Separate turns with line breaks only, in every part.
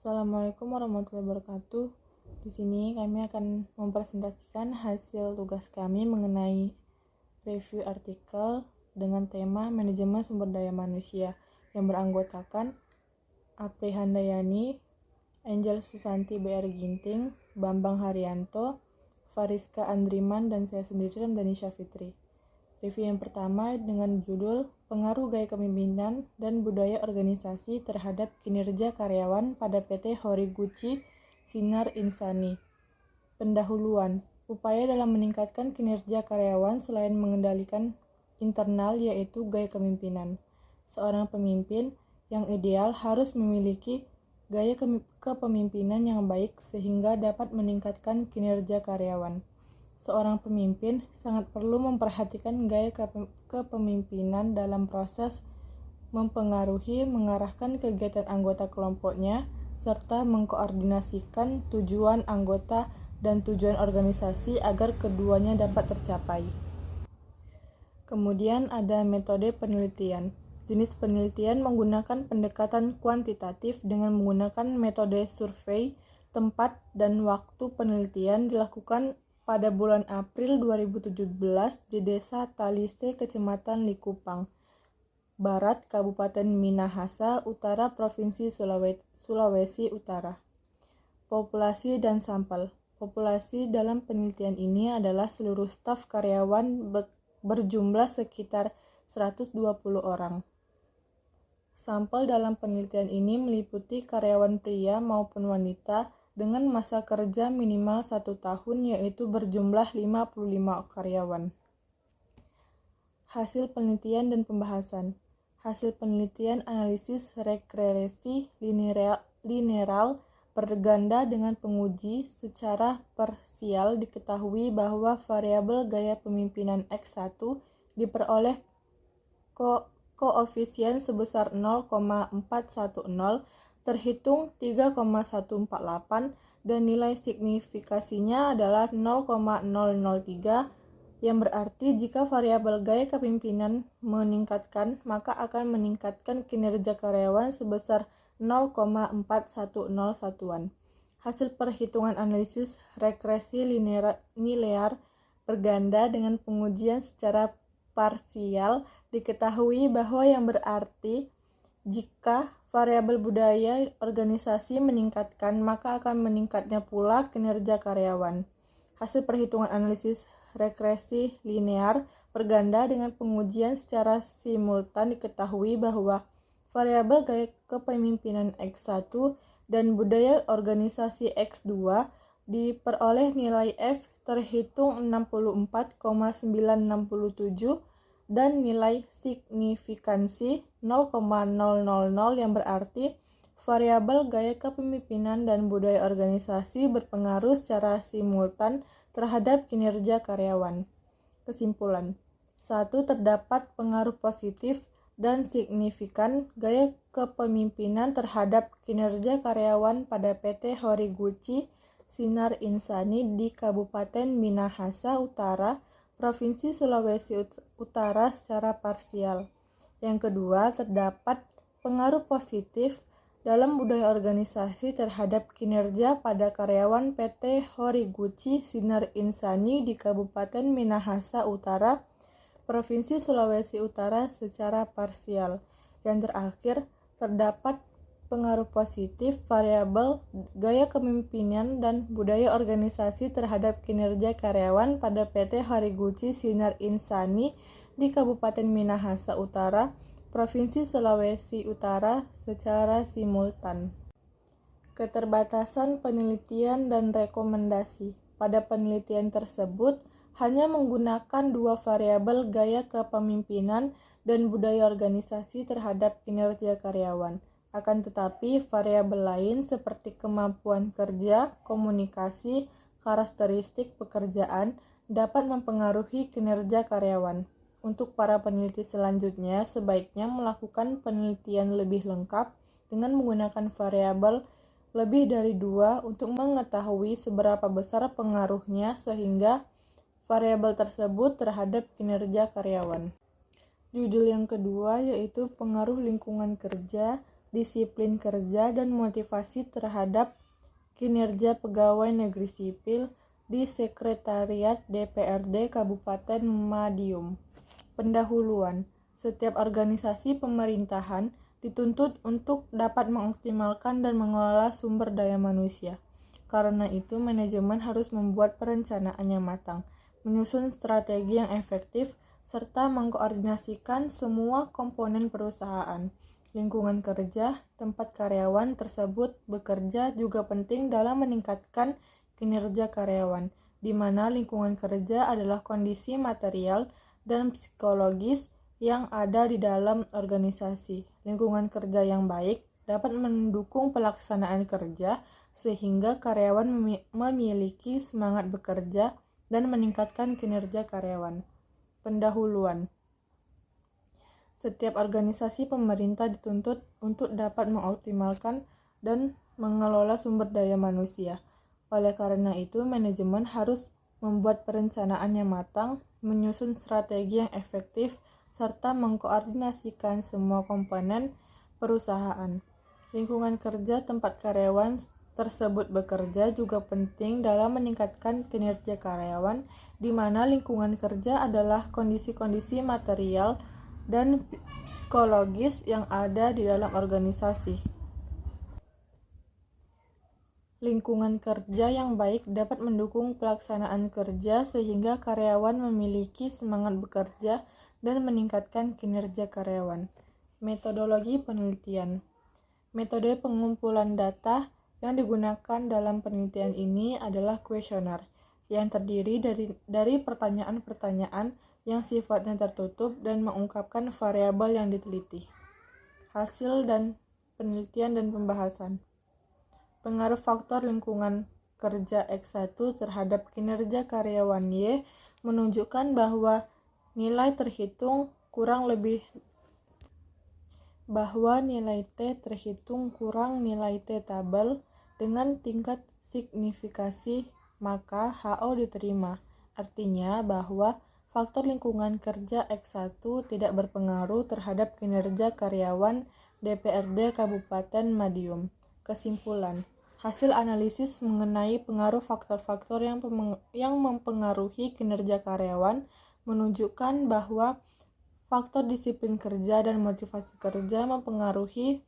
Assalamualaikum warahmatullahi wabarakatuh. Di sini kami akan mempresentasikan hasil tugas kami mengenai review artikel dengan tema manajemen sumber daya manusia yang beranggotakan Apri Handayani, Angel Susanti BR Ginting, Bambang Haryanto, Fariska Andriman, dan saya sendiri Ramdhani Syafitri. Review yang pertama dengan judul Pengaruh Gaya Kepemimpinan dan Budaya Organisasi Terhadap Kinerja Karyawan pada PT Horiguchi Shinar Insani. Pendahuluan, upaya dalam meningkatkan kinerja karyawan selain mengendalikan internal yaitu gaya kepemimpinan. Seorang pemimpin yang ideal harus memiliki gaya kepemimpinan yang baik sehingga dapat meningkatkan kinerja karyawan. Seorang pemimpin sangat perlu memperhatikan gaya kepemimpinan dalam proses mempengaruhi, mengarahkan kegiatan anggota kelompoknya, serta mengkoordinasikan tujuan anggota dan tujuan organisasi agar keduanya dapat tercapai. Kemudian ada metode penelitian. Jenis penelitian menggunakan pendekatan kuantitatif dengan menggunakan metode survei. Tempat dan waktu penelitian dilakukan pada bulan April 2017 di Desa Talise, Kecamatan Likupang, Barat, Kabupaten Minahasa, Utara, Provinsi Sulawesi Utara. Populasi dan sampel. Populasi dalam penelitian ini adalah seluruh staf karyawan berjumlah sekitar 120 orang. Sampel dalam penelitian ini meliputi karyawan pria maupun wanita dengan masa kerja minimal 1 tahun yaitu berjumlah 55 karyawan. Hasil penelitian dan pembahasan. Hasil penelitian analisis regresi linear berganda dengan penguji secara parsial diketahui bahwa variabel gaya pemimpinan X1 diperoleh koefisien sebesar 0,410 terhitung 3,148 dan nilai signifikasinya adalah 0,003 yang berarti jika variabel gaya kepemimpinan meningkatkan maka akan meningkatkan kinerja karyawan sebesar 0,410 satuan. Hasil perhitungan analisis regresi linear berganda dengan pengujian secara parsial diketahui bahwa yang berarti jika variabel budaya organisasi meningkatkan, maka akan meningkatnya pula kinerja karyawan. Hasil perhitungan analisis regresi linear berganda dengan pengujian secara simultan diketahui bahwa variabel gaya kepemimpinan X1 dan budaya organisasi X2 diperoleh nilai F terhitung 64,967 dan nilai signifikansi 0,000 yang berarti variabel gaya kepemimpinan dan budaya organisasi berpengaruh secara simultan terhadap kinerja karyawan. Kesimpulan. 1. Terdapat pengaruh positif dan signifikan gaya kepemimpinan terhadap kinerja karyawan pada PT Horiguchi Shinar Insani di Kabupaten Minahasa Utara, Provinsi Sulawesi Utara secara parsial. Yang kedua, terdapat pengaruh positif dalam budaya organisasi terhadap kinerja pada karyawan PT Horiguchi Shinar Insani di Kabupaten Minahasa Utara, Provinsi Sulawesi Utara secara parsial. Yang terakhir, terdapat pengaruh positif variabel gaya kepemimpinan dan budaya organisasi terhadap kinerja karyawan pada PT Horiguchi Shinar Insani di Kabupaten Minahasa Utara, Provinsi Sulawesi Utara secara simultan. Keterbatasan penelitian dan rekomendasi. Pada penelitian tersebut hanya menggunakan 2 variabel gaya kepemimpinan dan budaya organisasi terhadap kinerja karyawan. Akan tetapi, variabel lain seperti kemampuan kerja, komunikasi, karakteristik pekerjaan dapat mempengaruhi kinerja karyawan. Untuk para peneliti selanjutnya, sebaiknya melakukan penelitian lebih lengkap dengan menggunakan variabel lebih dari 2 untuk mengetahui seberapa besar pengaruhnya sehingga variabel tersebut terhadap kinerja karyawan. Judul yang kedua yaitu pengaruh lingkungan kerja disiplin kerja, dan motivasi terhadap kinerja pegawai negeri sipil di Sekretariat DPRD Kabupaten Madiun. Pendahuluan. Setiap organisasi pemerintahan dituntut untuk dapat mengoptimalkan dan mengelola sumber daya manusia. Karena itu, manajemen harus membuat perencanaan yang matang, menyusun strategi yang efektif, serta mengkoordinasikan semua komponen perusahaan. Lingkungan kerja tempat karyawan tersebut bekerja juga penting dalam meningkatkan kinerja karyawan, di mana lingkungan kerja adalah kondisi material dan psikologis yang ada di dalam organisasi. Lingkungan kerja yang baik dapat mendukung pelaksanaan kerja sehingga karyawan memiliki semangat bekerja dan meningkatkan kinerja karyawan. Pendahuluan. Setiap organisasi pemerintah dituntut untuk dapat mengoptimalkan dan mengelola sumber daya manusia. Oleh karena itu, manajemen harus membuat perencanaan yang matang, menyusun strategi yang efektif, serta mengkoordinasikan semua komponen perusahaan. Lingkungan kerja tempat karyawan tersebut bekerja juga penting dalam meningkatkan kinerja karyawan, di mana lingkungan kerja adalah kondisi-kondisi material dan psikologis yang ada di dalam organisasi. Lingkungan kerja yang baik dapat mendukung pelaksanaan kerja sehingga karyawan memiliki semangat bekerja dan meningkatkan kinerja karyawan. Metodologi penelitian. Metode pengumpulan data yang digunakan dalam penelitian ini adalah kuesioner yang terdiri dari pertanyaan-pertanyaan yang sifatnya tertutup dan mengungkapkan variabel yang diteliti. Hasil dan penelitian dan pembahasan. Pengaruh faktor lingkungan kerja X1 terhadap kinerja karyawan Y menunjukkan bahwa nilai T terhitung kurang nilai T tabel dengan tingkat signifikasi, maka HO diterima. Artinya bahwa faktor lingkungan kerja X1 tidak berpengaruh terhadap kinerja karyawan DPRD Kabupaten Madiun. Kesimpulan. Hasil analisis mengenai pengaruh faktor-faktor yang mempengaruhi kinerja karyawan menunjukkan bahwa faktor disiplin kerja dan motivasi kerja mempengaruhi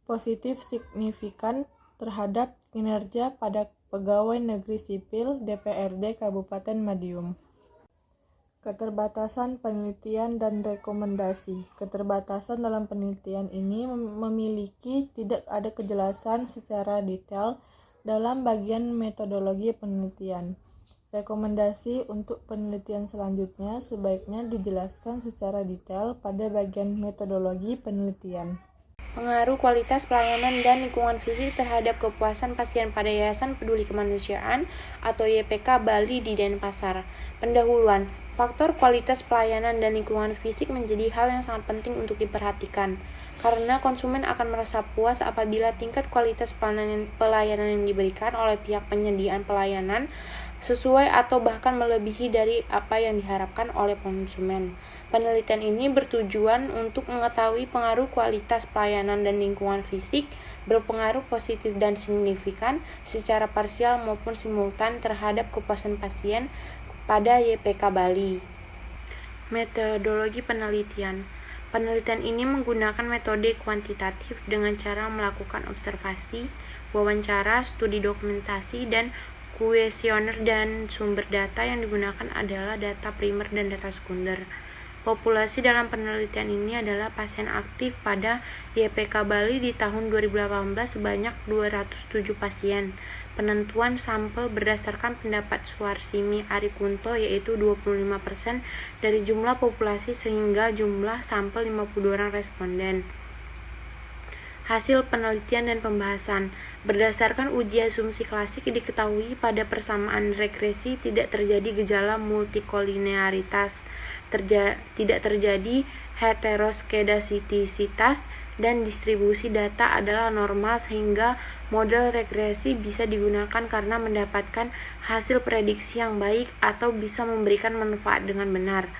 positif signifikan terhadap kinerja pada pegawai negeri sipil DPRD Kabupaten Madiun. Keterbatasan penelitian dan rekomendasi. Keterbatasan dalam penelitian ini memiliki tidak ada kejelasan secara detail dalam bagian metodologi penelitian. Rekomendasi untuk penelitian selanjutnya sebaiknya dijelaskan secara detail pada bagian metodologi penelitian.
Pengaruh kualitas pelayanan dan lingkungan fisik terhadap kepuasan pasien pada Yayasan Peduli Kemanusiaan atau YPK Bali di Denpasar. Pendahuluan. Faktor kualitas pelayanan dan lingkungan fisik menjadi hal yang sangat penting untuk diperhatikan, karena konsumen akan merasa puas apabila tingkat kualitas pelayanan yang diberikan oleh pihak penyediaan pelayanan sesuai atau bahkan melebihi dari apa yang diharapkan oleh konsumen. Penelitian ini bertujuan untuk mengetahui pengaruh kualitas pelayanan dan lingkungan fisik berpengaruh positif dan signifikan secara parsial maupun simultan terhadap kepuasan pasien pada YPK Bali. Metodologi penelitian. Penelitian ini menggunakan metode kuantitatif dengan cara melakukan observasi, wawancara, studi dokumentasi, dan kuesioner, dan sumber data yang digunakan adalah data primer dan data sekunder. Populasi dalam penelitian ini adalah pasien aktif pada YPK Bali di tahun 2018 sebanyak 207 pasien. Penentuan sampel berdasarkan pendapat Suarsimi Arikunto yaitu 25% dari jumlah populasi sehingga jumlah sampel 52 orang responden. Hasil penelitian dan pembahasan. Berdasarkan uji asumsi klasik diketahui pada persamaan regresi tidak terjadi gejala multikolinearitas, tidak terjadi heteroskedasitisitas, dan distribusi data adalah normal sehingga model regresi bisa digunakan karena mendapatkan hasil prediksi yang baik atau bisa memberikan manfaat dengan benar.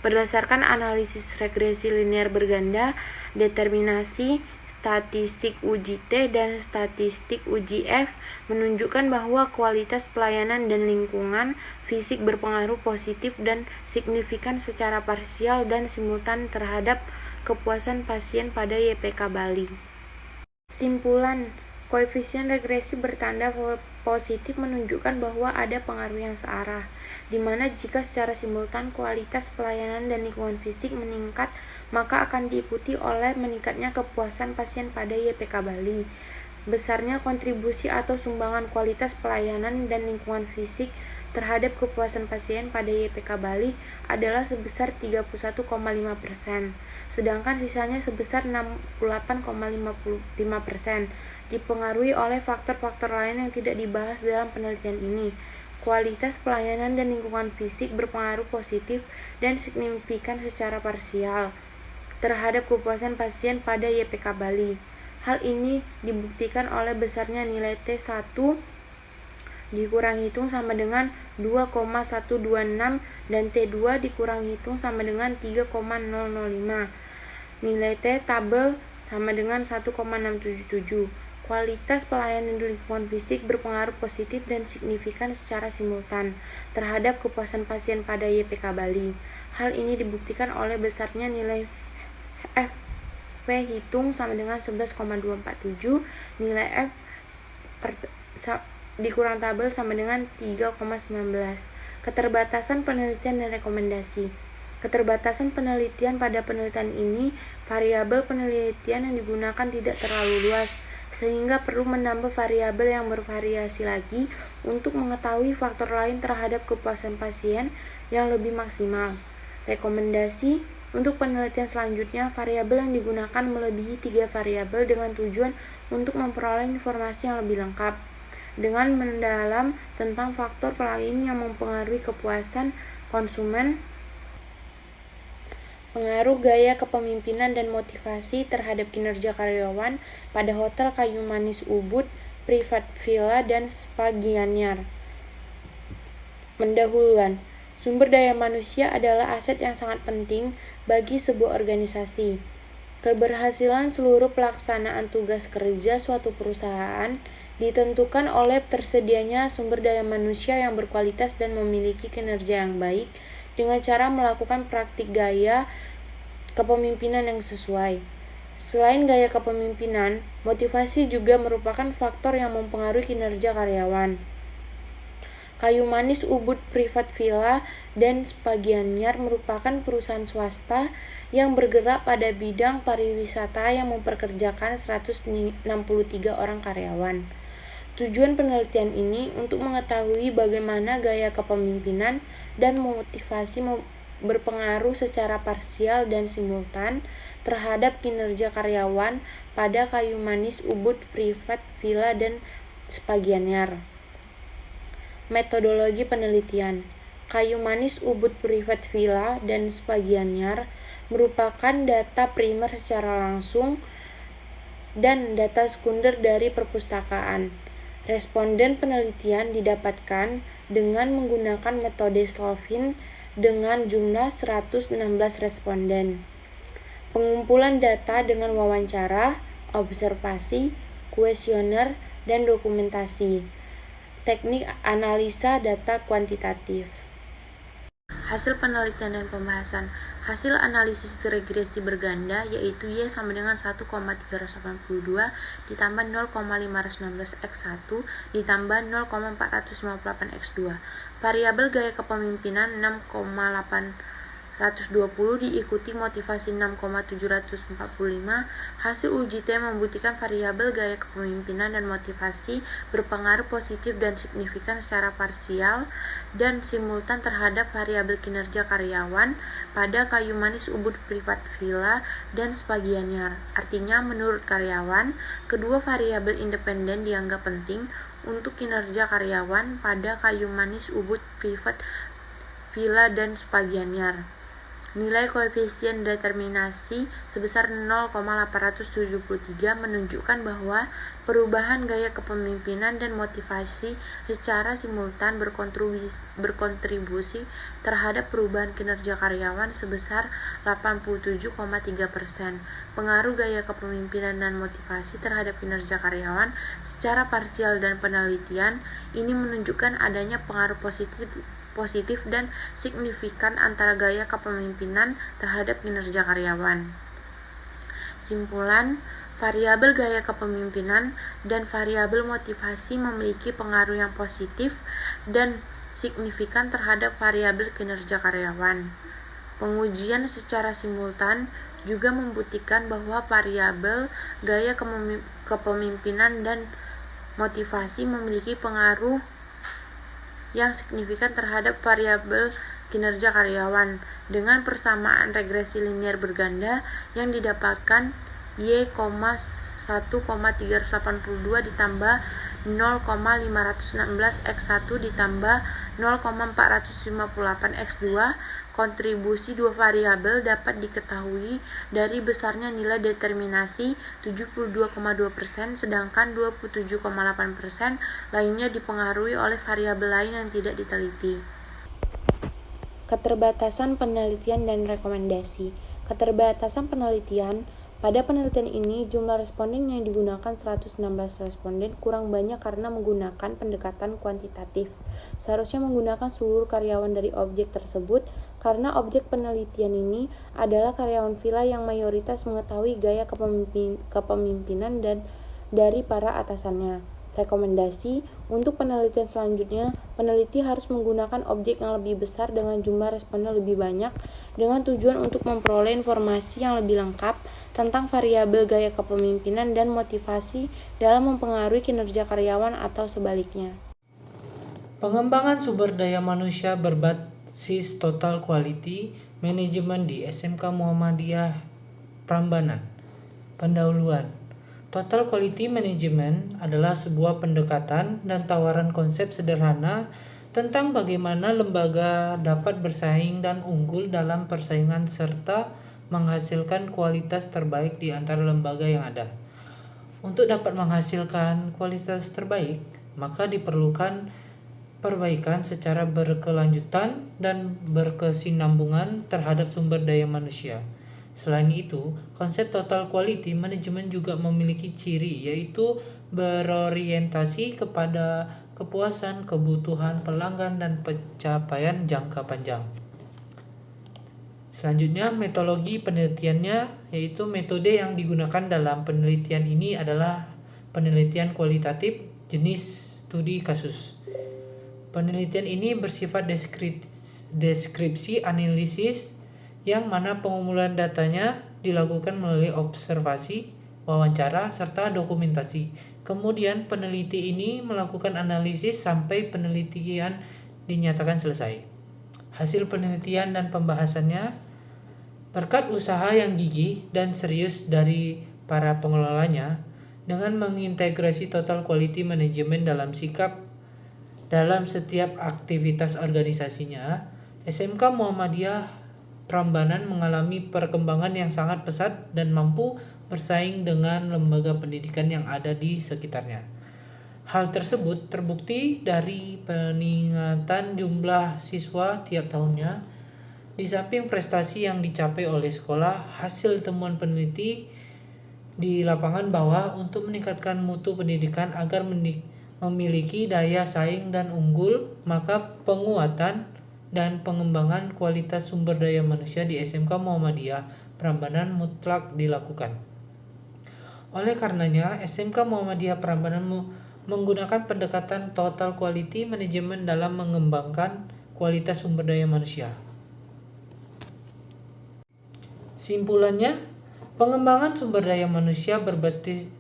Berdasarkan analisis regresi linear berganda, determinasi statistik uji T dan statistik uji F menunjukkan bahwa kualitas pelayanan dan lingkungan fisik berpengaruh positif dan signifikan secara parsial dan simultan terhadap kepuasan pasien pada YPK Bali. Simpulan, koefisien regresi bertanda positif menunjukkan bahwa ada pengaruh yang searah, di mana jika secara simultan kualitas pelayanan dan lingkungan fisik meningkat, maka akan diikuti oleh meningkatnya kepuasan pasien pada YPK Bali. Besarnya kontribusi atau sumbangan kualitas pelayanan dan lingkungan fisik terhadap kepuasan pasien pada YPK Bali adalah sebesar 31,5%, sedangkan sisanya sebesar 68,55% dipengaruhi oleh faktor-faktor lain yang tidak dibahas dalam penelitian ini. Kualitas pelayanan dan lingkungan fisik berpengaruh positif dan signifikan secara parsial terhadap kepuasan pasien pada YPK Bali. Hal ini dibuktikan oleh besarnya nilai T1 dikurang hitung sama dengan 2,126 dan T2 dikurang hitung sama dengan 3,005. Nilai T tabel sama dengan 1,677. Kualitas pelayanan dan lingkungan fisik berpengaruh positif dan signifikan secara simultan terhadap kepuasan pasien pada YPK Bali. Hal ini dibuktikan oleh besarnya nilai FP hitung sama dengan 11,247, nilai F dikurang tabel sama dengan 3,19. Keterbatasan penelitian dan rekomendasi. Keterbatasan penelitian pada penelitian ini, variabel penelitian yang digunakan tidak terlalu luas, sehingga perlu menambah variabel yang bervariasi lagi untuk mengetahui faktor lain terhadap kepuasan pasien yang lebih maksimal. Rekomendasi, untuk penelitian selanjutnya, variabel yang digunakan melebihi 3 variabel dengan tujuan untuk memperoleh informasi yang lebih lengkap, dengan mendalam tentang faktor lain yang mempengaruhi kepuasan konsumen, pengaruh gaya kepemimpinan dan motivasi terhadap kinerja karyawan pada Hotel Kayu Manis Ubud, Privat Villa, dan Spa Gianyar. Pendahuluan. Sumber daya manusia adalah aset yang sangat penting bagi sebuah organisasi. Keberhasilan seluruh pelaksanaan tugas kerja suatu perusahaan ditentukan oleh tersedianya sumber daya manusia yang berkualitas dan memiliki kinerja yang baik dengan cara melakukan praktik gaya kepemimpinan yang sesuai. Selain gaya kepemimpinan, motivasi juga merupakan faktor yang mempengaruhi kinerja karyawan. Kayu Manis Ubud Privat Villa dan Spa Gianyar merupakan perusahaan swasta yang bergerak pada bidang pariwisata yang mempekerjakan 163 orang karyawan. Tujuan penelitian ini untuk mengetahui bagaimana gaya kepemimpinan dan motivasi berpengaruh secara parsial dan simultan terhadap kinerja karyawan pada Kayu Manis Ubud Privat Villa dan Spa Gianyar. Metodologi penelitian. Kayu Manis Ubud Privat Villa dan Spa Gianyar merupakan data primer secara langsung dan data sekunder dari perpustakaan. Responden penelitian didapatkan dengan menggunakan metode Slovin dengan jumlah 116 responden. Pengumpulan data dengan wawancara, observasi, kuesioner, dan dokumentasi. Teknik analisa data kuantitatif. Hasil penelitian dan pembahasan. Hasil analisis regresi berganda yaitu Y sama dengan 1,382 ditambah 0,516 X1 ditambah 0,458 X2. Variabel gaya kepemimpinan 6,820 diikuti motivasi 6,745. Hasil uji T membuktikan variabel gaya kepemimpinan dan motivasi berpengaruh positif dan signifikan secara parsial dan simultan terhadap variabel kinerja karyawan pada Kayu Manis Ubud Privat Villa dan Spa Gianyar. Artinya, menurut karyawan, kedua variabel independen dianggap penting untuk kinerja karyawan pada Kayu Manis Ubud Privat Villa dan Spa Gianyar. Nilai koefisien determinasi sebesar 0,873 menunjukkan bahwa perubahan gaya kepemimpinan dan motivasi secara simultan berkontribusi terhadap perubahan kinerja karyawan sebesar 87,3%. Pengaruh gaya kepemimpinan dan motivasi terhadap kinerja karyawan secara parsial dan penelitian ini menunjukkan adanya pengaruh positif dan signifikan antara gaya kepemimpinan terhadap kinerja karyawan. Simpulan, variabel gaya kepemimpinan dan variabel motivasi memiliki pengaruh yang positif dan signifikan terhadap variabel kinerja karyawan. Pengujian secara simultan juga membuktikan bahwa variabel gaya kepemimpinan dan motivasi memiliki pengaruh yang signifikan terhadap variabel kinerja karyawan dengan persamaan regresi linier berganda yang didapatkan Y, 1,382 ditambah 0,516 X1 ditambah 0,458 X2. Kontribusi dua variabel dapat diketahui dari besarnya nilai determinasi 72,2%, sedangkan 27,8% lainnya dipengaruhi oleh variabel lain yang tidak diteliti. Keterbatasan penelitian dan rekomendasi. Keterbatasan penelitian. Pada penelitian ini, jumlah responden yang digunakan 116 responden kurang banyak karena menggunakan pendekatan kuantitatif. Seharusnya menggunakan seluruh karyawan dari objek tersebut karena objek penelitian ini adalah karyawan villa yang mayoritas mengetahui gaya kepemimpinan dan dari para atasannya. Rekomendasi, untuk penelitian selanjutnya, peneliti harus menggunakan objek yang lebih besar dengan jumlah responden lebih banyak dengan tujuan untuk memperoleh informasi yang lebih lengkap tentang variabel gaya kepemimpinan dan motivasi dalam mempengaruhi kinerja karyawan atau sebaliknya.
Pengembangan sumber daya manusia berbasis total quality management di SMK Muhammadiyah Prambanan. Pendahuluan. Total Quality Management adalah sebuah pendekatan dan tawaran konsep sederhana tentang bagaimana lembaga dapat bersaing dan unggul dalam persaingan serta menghasilkan kualitas terbaik di antara lembaga yang ada. Untuk dapat menghasilkan kualitas terbaik, maka diperlukan perbaikan secara berkelanjutan dan berkesinambungan terhadap sumber daya manusia. Selain itu, konsep Total Quality Management juga memiliki ciri, yaitu berorientasi kepada kepuasan kebutuhan pelanggan dan pencapaian jangka panjang. Selanjutnya, metodologi penelitiannya, yaitu metode yang digunakan dalam penelitian ini adalah penelitian kualitatif jenis studi kasus. Penelitian ini bersifat deskripsi analisis yang mana pengumpulan datanya dilakukan melalui observasi, wawancara, serta dokumentasi. Kemudian peneliti ini melakukan analisis sampai penelitian dinyatakan selesai. Hasil penelitian dan pembahasannya berkat usaha yang gigih dan serius dari para pengelolanya dengan mengintegrasi total quality management dalam setiap aktivitas organisasinya, SMK Muhammadiyah Prambanan mengalami perkembangan yang sangat pesat dan mampu bersaing dengan lembaga pendidikan yang ada di sekitarnya. Hal tersebut terbukti dari peningkatan jumlah siswa tiap tahunnya. Di samping prestasi yang dicapai oleh sekolah, hasil temuan peneliti di lapangan bahwa untuk meningkatkan mutu pendidikan agar memiliki daya saing dan unggul, maka penguatan dan pengembangan kualitas sumber daya manusia di SMK Muhammadiyah Prambanan mutlak dilakukan. Oleh karenanya, SMK Muhammadiyah Prambanan menggunakan pendekatan Total Quality Management dalam mengembangkan kualitas sumber daya manusia. Simpulannya, pengembangan sumber daya manusia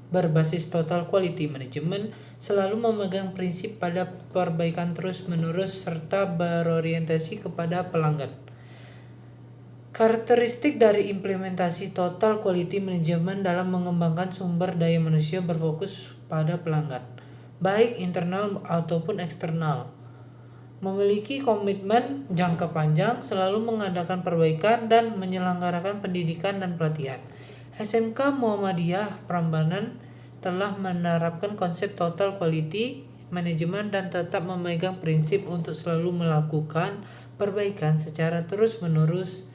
berbasis Total Quality Management selalu memegang prinsip pada perbaikan terus-menerus serta berorientasi kepada pelanggan. Karakteristik dari implementasi Total Quality Management dalam mengembangkan sumber daya manusia berfokus pada pelanggan, baik internal ataupun eksternal. memiliki komitmen jangka panjang, selalu mengadakan perbaikan dan menyelenggarakan pendidikan dan pelatihan. SMK Muhammadiyah Prambanan telah menerapkan konsep total quality management dan tetap memegang prinsip untuk selalu melakukan perbaikan secara terus-menerus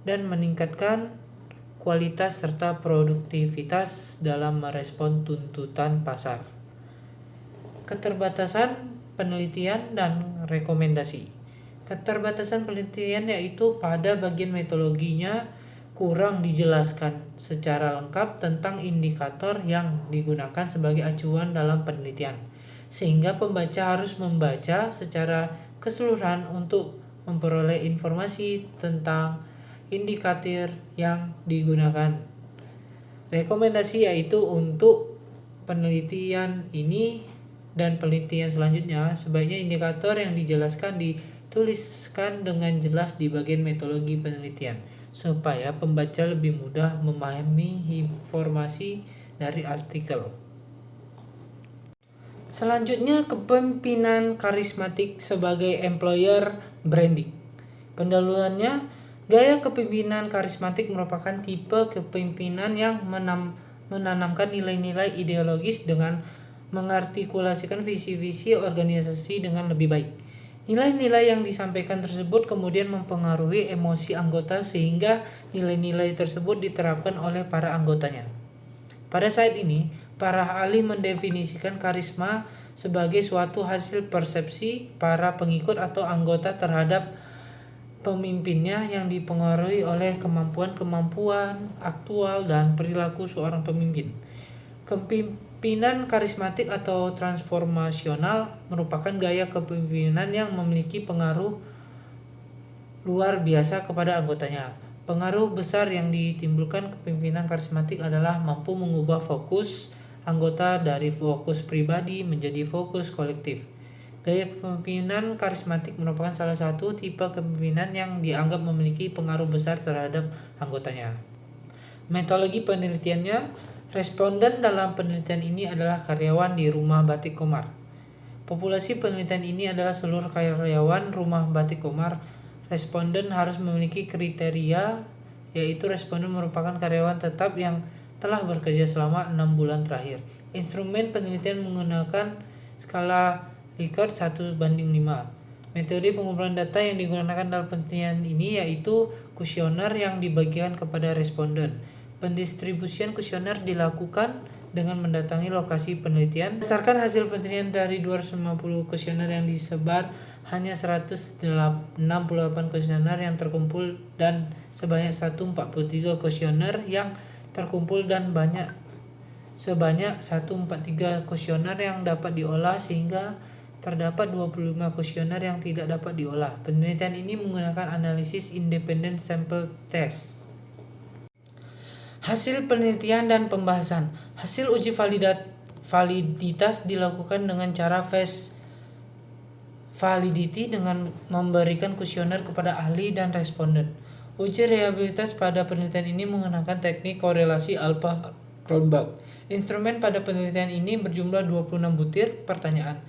dan meningkatkan kualitas serta produktivitas dalam merespon tuntutan pasar. Keterbatasan penelitian dan rekomendasi. Keterbatasan penelitian yaitu pada bagian metodologinya kurang dijelaskan secara lengkap tentang indikator yang digunakan sebagai acuan dalam penelitian, sehingga pembaca harus membaca secara keseluruhan untuk memperoleh informasi tentang indikator yang digunakan. Rekomendasi yaitu untuk penelitian ini dan penelitian selanjutnya, sebaiknya indikator yang dijelaskan dituliskan dengan jelas di bagian metodologi penelitian, supaya pembaca lebih mudah memahami informasi dari artikel. Selanjutnya, kepemimpinan karismatik sebagai employer branding. Pendahuluannya, gaya kepemimpinan karismatik merupakan tipe kepemimpinan yang menanamkan nilai-nilai ideologis dengan mengartikulasikan visi-visi organisasi dengan lebih baik. Nilai-nilai yang disampaikan tersebut kemudian mempengaruhi emosi anggota sehingga nilai-nilai tersebut diterapkan oleh para anggotanya. Pada saat ini, para ahli mendefinisikan karisma sebagai suatu hasil persepsi para pengikut atau anggota terhadap pemimpinnya yang dipengaruhi oleh kemampuan aktual dan perilaku seorang pemimpin. Kepemimpinan karismatik atau transformasional merupakan gaya kepemimpinan yang memiliki pengaruh luar biasa kepada anggotanya. Pengaruh besar yang ditimbulkan kepemimpinan karismatik adalah mampu mengubah fokus anggota dari fokus pribadi menjadi fokus kolektif. Gaya kepemimpinan karismatik merupakan salah satu tipe kepemimpinan yang dianggap memiliki pengaruh besar terhadap anggotanya. Metodologi penelitiannya, responden dalam penelitian ini adalah karyawan di Rumah Batik Komar. Populasi penelitian ini adalah seluruh karyawan Rumah Batik Komar. Responden harus memiliki kriteria, yaitu responden merupakan karyawan tetap yang telah bekerja selama 6 bulan terakhir. Instrumen penelitian menggunakan skala Likert 1:5. Metode pengumpulan data yang digunakan dalam penelitian ini yaitu kuesioner yang dibagikan kepada responden. Pendistribusian kuesioner dilakukan dengan mendatangi lokasi penelitian. Berdasarkan hasil penelitian dari 250 kuesioner yang disebar, hanya 168 kuesioner yang terkumpul dan sebanyak 143 kuesioner yang terkumpul dan sebanyak 143 kuesioner yang dapat diolah, sehingga terdapat 25 kuesioner yang tidak dapat diolah. Penelitian ini menggunakan analisis independent sample test. Hasil penelitian dan pembahasan. Hasil uji validitas dilakukan dengan cara phase validity dengan memberikan kuesioner kepada ahli dan responden. Uji reliabilitas pada penelitian ini menggunakan teknik korelasi Alpha-Kronbach. Instrumen pada penelitian ini berjumlah 26 butir pertanyaan.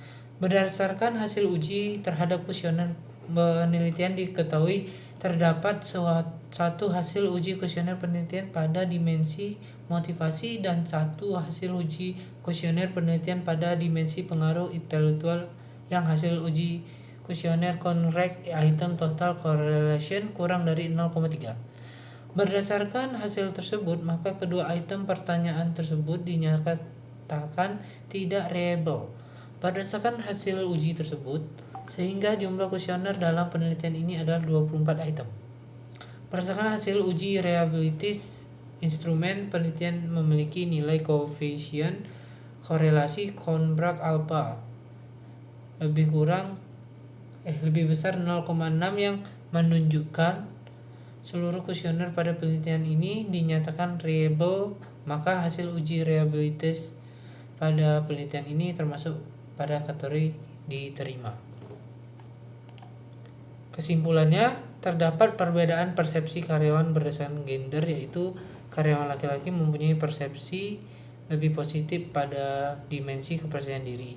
Berdasarkan hasil uji terhadap kuesioner penelitian diketahui terdapat satu hasil uji kuesioner penelitian pada dimensi motivasi dan satu hasil uji kuesioner penelitian pada dimensi pengaruh intelektual yang hasil uji kuesioner correct item total correlation kurang dari 0,3. Berdasarkan hasil tersebut, maka kedua item pertanyaan tersebut dinyatakan tidak reliable. Berdasarkan hasil uji tersebut, sehingga jumlah kuesioner dalam penelitian ini adalah 24 item. Berdasarkan hasil uji reliabilitas, instrumen penelitian memiliki nilai koefisien korelasi Kronbach alpha lebih besar 0,6 yang menunjukkan seluruh kuesioner pada penelitian ini dinyatakan reliable, maka hasil uji reliabilitas pada penelitian ini termasuk pada kategori diterima. Kesimpulannya, terdapat perbedaan persepsi karyawan berdasarkan gender, yaitu karyawan laki-laki mempunyai persepsi lebih positif pada dimensi kepercayaan diri,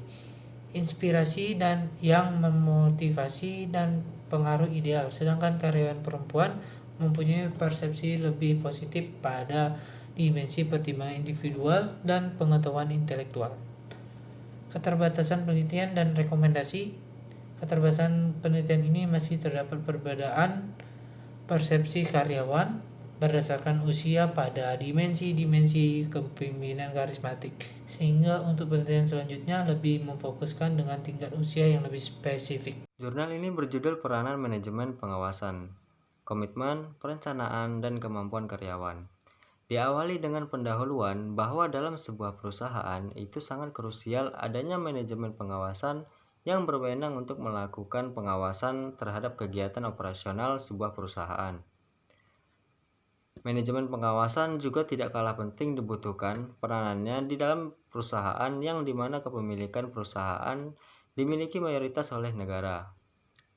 inspirasi dan yang memotivasi dan pengaruh ideal, sedangkan karyawan perempuan mempunyai persepsi lebih positif pada dimensi pertimbangan individual dan pengetahuan intelektual. Keterbatasan penelitian dan rekomendasi. Keterbatasan penelitian ini masih terdapat perbedaan persepsi karyawan berdasarkan usia pada dimensi-dimensi kepemimpinan karismatik, sehingga untuk penelitian selanjutnya lebih memfokuskan dengan tingkat usia yang lebih spesifik.
Jurnal ini berjudul Peranan Manajemen Pengawasan, Komitmen, Perencanaan, dan Kemampuan Karyawan. Diawali dengan pendahuluan bahwa dalam sebuah perusahaan itu sangat krusial adanya manajemen pengawasan yang berwenang untuk melakukan pengawasan terhadap kegiatan operasional sebuah perusahaan. Manajemen pengawasan juga tidak kalah penting dibutuhkan peranannya di dalam perusahaan yang dimana kepemilikan perusahaan dimiliki mayoritas oleh negara.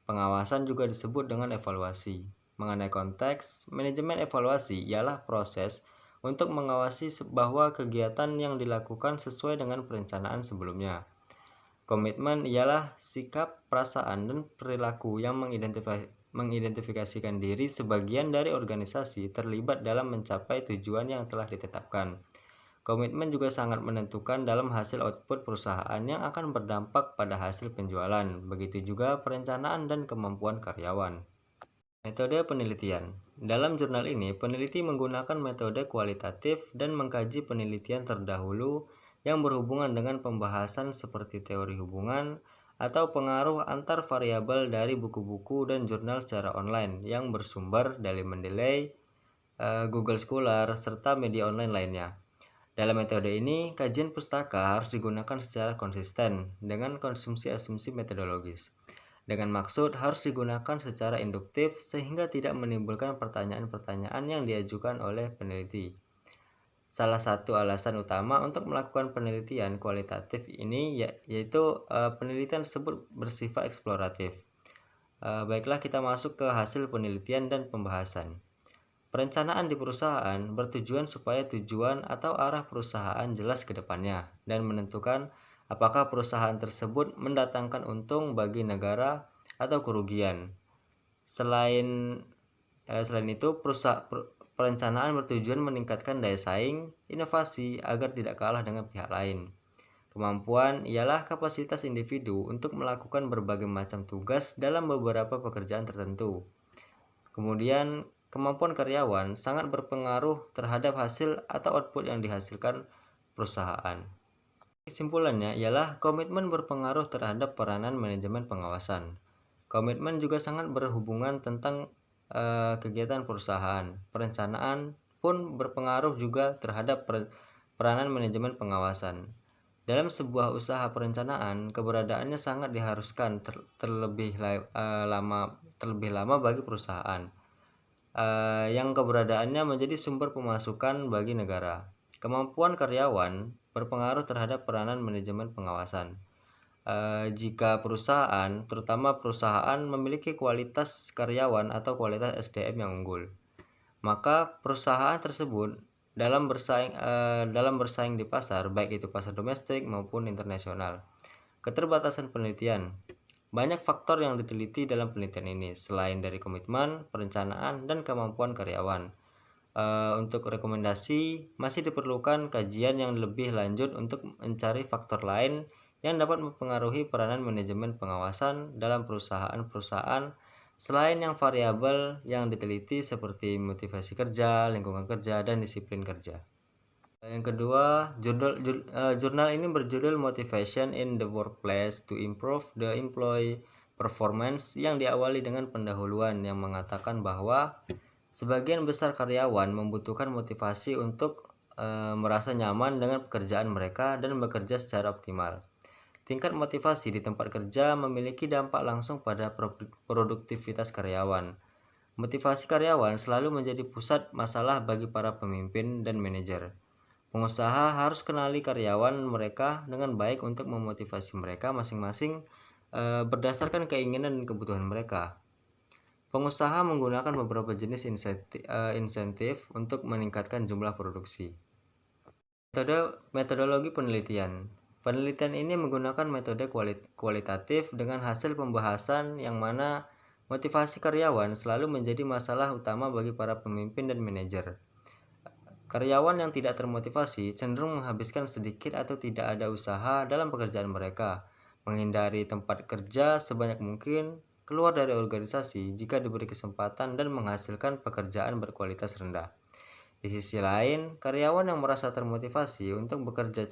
Pengawasan juga disebut dengan evaluasi. Mengenai konteks, manajemen evaluasi ialah proses untuk mengawasi bahwa kegiatan yang dilakukan sesuai dengan perencanaan sebelumnya. Komitmen ialah sikap, perasaan, dan perilaku yang mengidentifikasikan diri sebagian dari organisasi terlibat dalam mencapai tujuan yang telah ditetapkan. Komitmen juga sangat menentukan dalam hasil output perusahaan yang akan berdampak pada hasil penjualan, begitu juga perencanaan dan kemampuan karyawan. Metode penelitian. Dalam jurnal ini, peneliti menggunakan metode kualitatif dan mengkaji penelitian terdahulu yang berhubungan dengan pembahasan seperti teori hubungan atau pengaruh antar variabel dari buku-buku dan jurnal secara online yang bersumber dari Mendeley, Google Scholar, serta media online lainnya. Dalam metode ini, kajian pustaka harus digunakan secara konsisten dengan konsumsi asumsi metodologis. Dengan maksud harus digunakan secara induktif sehingga tidak menimbulkan pertanyaan-pertanyaan yang diajukan oleh peneliti. Salah satu alasan utama untuk melakukan penelitian kualitatif ini yaitu penelitian tersebut bersifat eksploratif. Baiklah, kita masuk ke hasil penelitian dan pembahasan. Perencanaan di perusahaan bertujuan supaya tujuan atau arah perusahaan jelas ke depannya dan menentukan apakah perusahaan tersebut mendatangkan untung bagi negara atau kerugian. Selain itu, perencanaan bertujuan meningkatkan daya saing, inovasi agar tidak kalah dengan pihak lain. Kemampuan ialah kapasitas individu untuk melakukan berbagai macam tugas dalam beberapa pekerjaan tertentu. Kemudian, kemampuan karyawan sangat berpengaruh terhadap hasil atau output yang dihasilkan perusahaan. Kesimpulannya ialah komitmen berpengaruh terhadap peranan manajemen pengawasan. Komitmen juga sangat berhubungan tentang kegiatan perusahaan. Perencanaan pun berpengaruh juga terhadap peranan manajemen pengawasan. Dalam sebuah usaha perencanaan, keberadaannya sangat diharuskan terlebih lama bagi perusahaan, yang keberadaannya menjadi sumber pemasukan bagi negara. Kemampuan karyawan berpengaruh terhadap peranan manajemen pengawasan. Jika perusahaan, terutama perusahaan memiliki kualitas karyawan atau kualitas SDM yang unggul, maka perusahaan tersebut dalam bersaing di pasar, baik itu pasar domestik maupun internasional. Keterbatasan penelitian. Banyak faktor yang diteliti dalam penelitian ini, selain dari komitmen, perencanaan, dan kemampuan karyawan. Untuk rekomendasi, masih diperlukan kajian yang lebih lanjut untuk mencari faktor lain yang dapat mempengaruhi peranan manajemen pengawasan dalam perusahaan-perusahaan selain yang variabel yang diteliti seperti motivasi kerja, lingkungan kerja, dan disiplin kerja. Yang kedua, jurnal ini berjudul Motivation in the Workplace to Improve the Employee Performance yang diawali dengan pendahuluan yang mengatakan bahwa sebagian besar karyawan membutuhkan motivasi untuk merasa nyaman dengan pekerjaan mereka dan bekerja secara optimal. Tingkat motivasi di tempat kerja memiliki dampak langsung pada produktivitas karyawan. Motivasi karyawan selalu menjadi pusat masalah bagi para pemimpin dan manajer. Pengusaha harus kenali karyawan mereka dengan baik untuk memotivasi mereka masing-masing berdasarkan keinginan dan kebutuhan mereka. Pengusaha menggunakan beberapa jenis insentif untuk meningkatkan jumlah produksi. Metodologi penelitian. Penelitian ini menggunakan metode kualitatif dengan hasil pembahasan yang mana motivasi karyawan selalu menjadi masalah utama bagi para pemimpin dan manajer. Karyawan yang tidak termotivasi cenderung menghabiskan sedikit atau tidak ada usaha dalam pekerjaan mereka, menghindari tempat kerja sebanyak mungkin, keluar dari organisasi jika diberi kesempatan, dan menghasilkan pekerjaan berkualitas rendah. Di sisi lain, karyawan yang merasa termotivasi untuk bekerja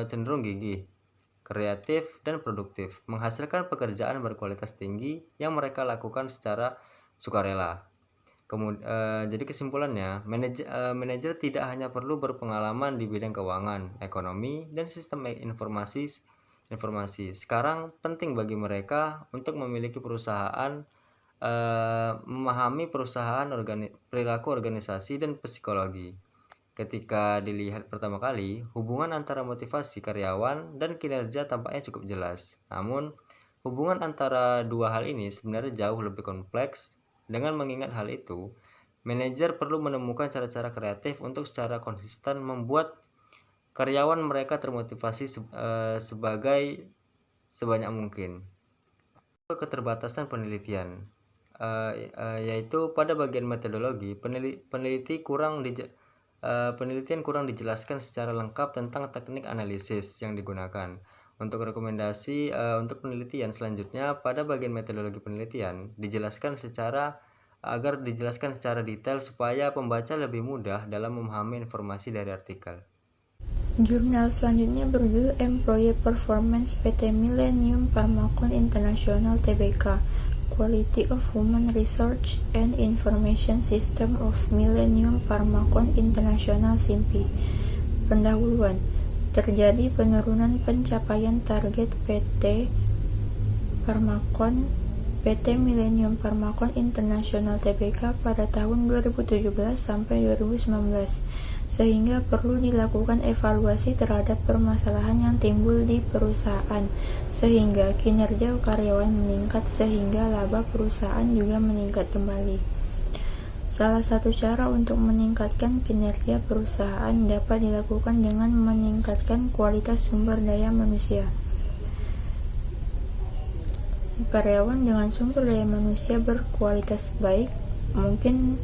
cenderung gigih, kreatif, dan produktif, menghasilkan pekerjaan berkualitas tinggi yang mereka lakukan secara sukarela. Jadi kesimpulannya, manajer tidak hanya perlu berpengalaman di bidang keuangan, ekonomi, dan sistem informasi. Sekarang penting bagi mereka untuk memiliki perusahaan, memahami perusahaan, perilaku organisasi, dan psikologi. Ketika dilihat pertama kali, hubungan antara motivasi karyawan dan kinerja tampaknya cukup jelas. Namun, hubungan antara dua hal ini sebenarnya jauh lebih kompleks. Dengan mengingat hal itu, manajer perlu menemukan cara-cara kreatif untuk secara konsisten membuat karyawan mereka termotivasi sebanyak mungkin. Keterbatasan penelitian, yaitu pada bagian metodologi, penelitian kurang dijelaskan secara lengkap tentang teknik analisis yang digunakan. Untuk rekomendasi untuk penelitian selanjutnya, pada bagian metodologi penelitian dijelaskan secara detail supaya pembaca lebih mudah dalam memahami informasi dari artikel.
Jurnal selanjutnya berjudul Employee Performance PT Millennium Pharmacon International Tbk, Quality of Human Research and Information System of Millennium Pharmacon International SIMPI. Pendahuluan. Terjadi penurunan pencapaian target PT Millennium Pharmacon International Tbk pada tahun 2017 sampai 2019, sehingga perlu dilakukan evaluasi terhadap permasalahan yang timbul di perusahaan, sehingga kinerja karyawan meningkat sehingga laba perusahaan juga meningkat kembali. Salah satu cara untuk meningkatkan kinerja perusahaan dapat dilakukan dengan meningkatkan kualitas sumber daya manusia. Karyawan dengan sumber daya manusia berkualitas baik mungkin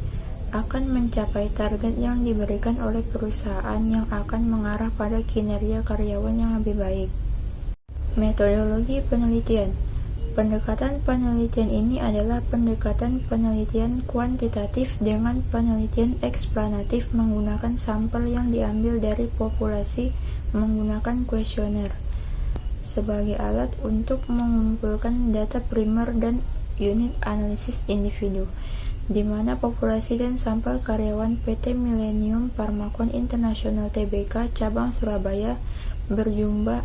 akan mencapai target yang diberikan oleh perusahaan yang akan mengarah pada kinerja karyawan yang lebih baik. Metodologi penelitian. Pendekatan penelitian ini adalah pendekatan penelitian kuantitatif dengan penelitian eksplanatif menggunakan sampel yang diambil dari populasi menggunakan kuesioner sebagai alat untuk mengumpulkan data primer dan unit analisis individu, di mana populasi dan sampel karyawan PT Millennium Pharmacon International Tbk cabang Surabaya berjumlah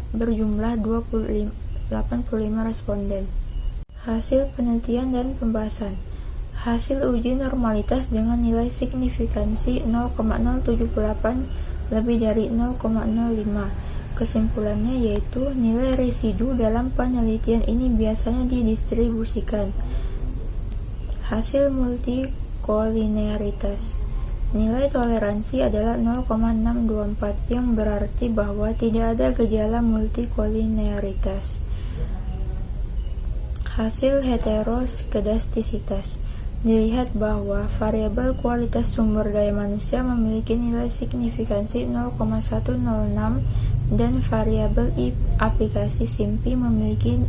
85 responden. Hasil penelitian dan pembahasan. Hasil uji normalitas dengan nilai signifikansi 0,078 lebih dari 0,05. Kesimpulannya yaitu nilai residu dalam penelitian ini biasanya didistribusikan. Hasil multikolinearitas. Nilai toleransi adalah 0,624 yang berarti bahwa tidak ada gejala multikolinearitas. Hasil heteroskedastisitas. Dilihat bahwa variabel kualitas sumber daya manusia memiliki nilai signifikansi 0,106 dan variabel aplikasi SIMPI memiliki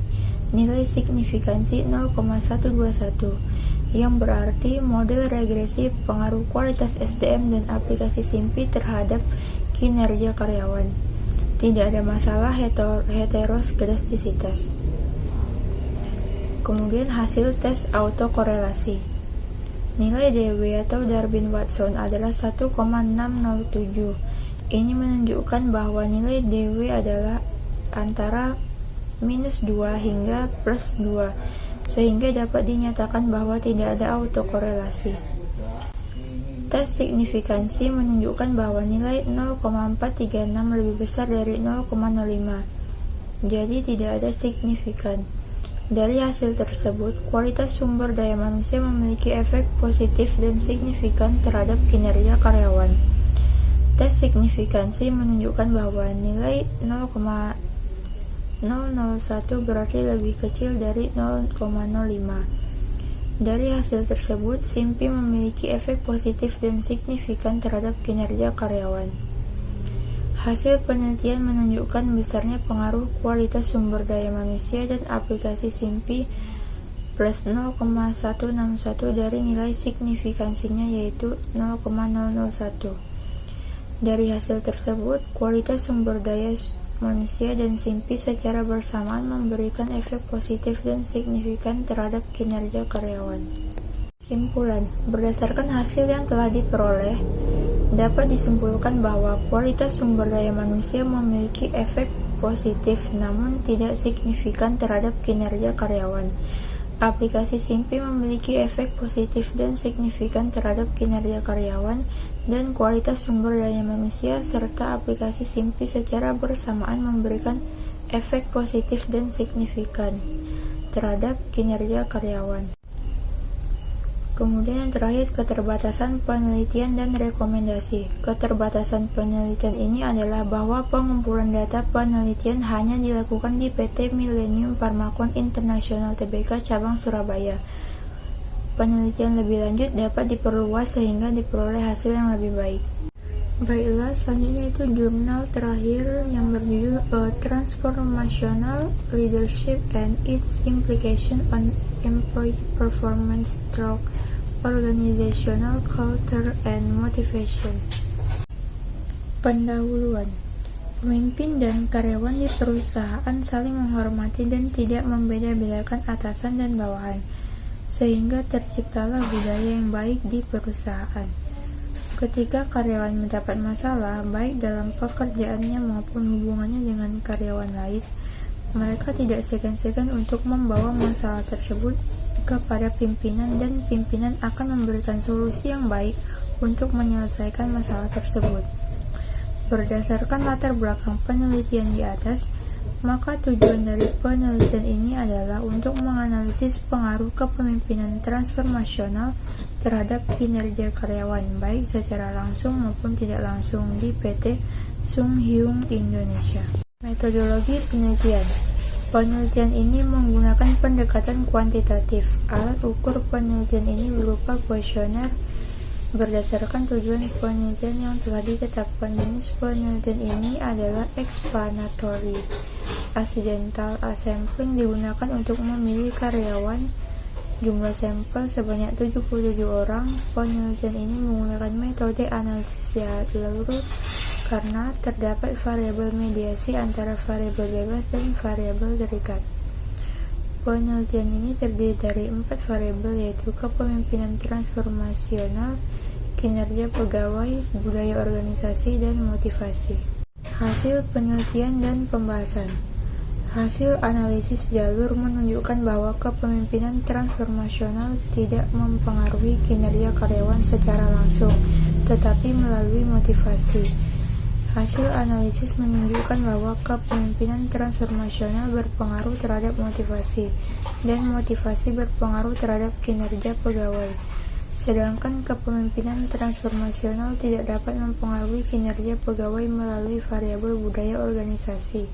nilai signifikansi 0,121, yang berarti model regresi pengaruh kualitas SDM dan aplikasi SIMPI terhadap kinerja karyawan. Tidak ada masalah heteroskedastisitas. Kemudian hasil tes autokorelasi. Nilai DW atau Darwin-Watson adalah 1,607. Ini menunjukkan bahwa nilai DW adalah antara -2 hingga +2, sehingga dapat dinyatakan bahwa tidak ada autokorelasi. Tes signifikansi menunjukkan bahwa nilai 0,436 lebih besar dari 0,05. Jadi tidak ada signifikan. Dari hasil tersebut, kualitas sumber daya manusia memiliki efek positif dan signifikan terhadap kinerja karyawan. Tes signifikansi menunjukkan bahwa nilai 0,5 0,01 berarti lebih kecil dari 0,05. Dari hasil tersebut, SIMPI memiliki efek positif dan signifikan terhadap kinerja karyawan. Hasil penelitian menunjukkan besarnya pengaruh kualitas sumber daya manusia dan aplikasi SIMPI plus 0,161 dari nilai signifikansinya yaitu 0,001. Dari hasil tersebut, kualitas sumber daya manusia dan SIMPI secara bersamaan memberikan efek positif dan signifikan terhadap kinerja karyawan. Kesimpulan, berdasarkan hasil yang telah diperoleh, dapat disimpulkan bahwa kualitas sumber daya manusia memiliki efek positif namun tidak signifikan terhadap kinerja karyawan. Aplikasi SIMPI memiliki efek positif dan signifikan terhadap kinerja karyawan, dan kualitas sumber daya manusia serta aplikasi SIMPI secara bersamaan memberikan efek positif dan signifikan terhadap kinerja karyawan. Kemudian yang terakhir, keterbatasan penelitian dan rekomendasi. Keterbatasan penelitian ini adalah bahwa pengumpulan data penelitian hanya dilakukan di PT Millennium Pharmacon International Tbk cabang Surabaya. Penelitian lebih lanjut dapat diperluas sehingga diperoleh hasil yang lebih baik. Baiklah, selanjutnya itu jurnal terakhir yang berjudul Transformational Leadership and its Implication on Employee Performance Through Organizational Culture and Motivation. Pendahuluan. Pemimpin dan karyawan di perusahaan saling menghormati dan tidak membeda-bedakan atasan dan bawahan, sehingga terciptalah budaya yang baik di perusahaan. Ketika karyawan mendapat masalah, baik dalam pekerjaannya maupun hubungannya dengan karyawan lain, mereka tidak segan-segan untuk membawa masalah tersebut kepada pimpinan dan pimpinan akan memberikan solusi yang baik untuk menyelesaikan masalah tersebut. Berdasarkan latar belakang penelitian di atas, maka tujuan dari penelitian ini adalah untuk menganalisis pengaruh kepemimpinan transformasional terhadap kinerja karyawan, baik secara langsung maupun tidak langsung di PT Sung Hyung Indonesia. Metodologi penelitian. Penelitian ini menggunakan pendekatan kuantitatif. Alat ukur penelitian ini berupa kuesioner berdasarkan tujuan penelitian yang telah ditetapkan. Jenis penelitian ini adalah explanatory. Accidental sampling digunakan untuk memilih karyawan. Jumlah sampel sebanyak 77 orang. Penelitian ini menggunakan metode analisis jalur karena terdapat variabel mediasi antara variabel bebas dan variabel terikat. Penelitian ini terdiri dari 4 variabel, yaitu kepemimpinan transformasional, kinerja pegawai, budaya organisasi, dan motivasi. Hasil penelitian dan pembahasan. Hasil analisis jalur menunjukkan bahwa kepemimpinan transformasional tidak mempengaruhi kinerja karyawan secara langsung, tetapi melalui motivasi. Hasil analisis menunjukkan bahwa kepemimpinan transformasional berpengaruh terhadap motivasi, dan motivasi berpengaruh terhadap kinerja pegawai. Sedangkan kepemimpinan transformasional tidak dapat mempengaruhi kinerja pegawai melalui variabel budaya organisasi.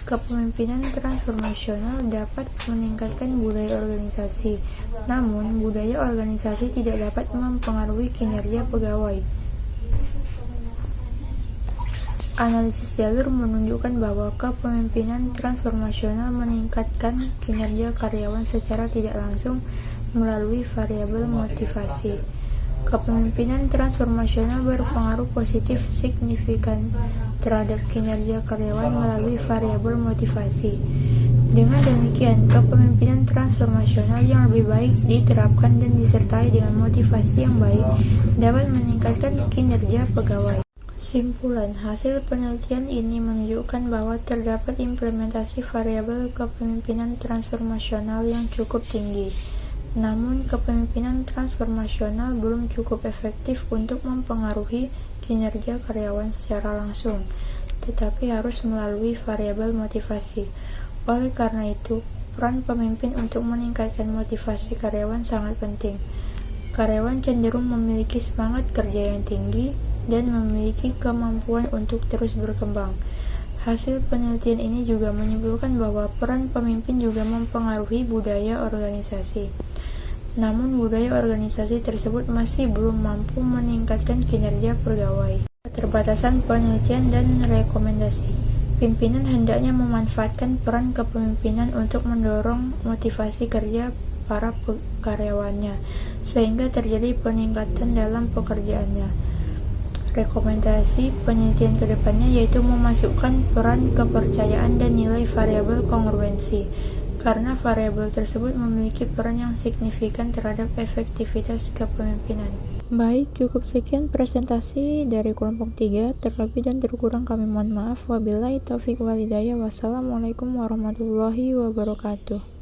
Kepemimpinan transformasional dapat meningkatkan budaya organisasi, namun budaya organisasi tidak dapat mempengaruhi kinerja pegawai. Analisis jalur menunjukkan bahwa kepemimpinan transformasional meningkatkan kinerja karyawan secara tidak langsung melalui variabel motivasi. Kepemimpinan transformasional berpengaruh positif signifikan terhadap kinerja karyawan melalui variabel motivasi. Dengan demikian, kepemimpinan transformasional yang lebih baik diterapkan dan disertai dengan motivasi yang baik dapat meningkatkan kinerja pegawai. Kesimpulan, hasil penelitian ini menunjukkan bahwa terdapat implementasi variabel kepemimpinan transformasional yang cukup tinggi. Namun, kepemimpinan transformasional belum cukup efektif untuk mempengaruhi kinerja karyawan secara langsung, tetapi harus melalui variabel motivasi. Oleh karena itu, peran pemimpin untuk meningkatkan motivasi karyawan sangat penting. Karyawan cenderung memiliki semangat kerja yang tinggi dan memiliki kemampuan untuk terus berkembang. Hasil penelitian ini juga menyimpulkan bahwa peran pemimpin juga mempengaruhi budaya organisasi. Namun budaya organisasi tersebut masih belum mampu meningkatkan kinerja pegawai. Keterbatasan penelitian dan rekomendasi. Pimpinan hendaknya memanfaatkan peran kepemimpinan untuk mendorong motivasi kerja para karyawannya, sehingga terjadi peningkatan dalam pekerjaannya. Rekomendasi penelitian kedepannya yaitu memasukkan peran kepercayaan dan nilai variabel kongruensi, karena variabel tersebut memiliki peran yang signifikan terhadap efektivitas kepemimpinan. Baik, cukup sekian presentasi dari kelompok 3. Terlebih dan terkurang kami mohon maaf. Wabillahi taufiq walhidayah. Wassalamualaikum warahmatullahi wabarakatuh.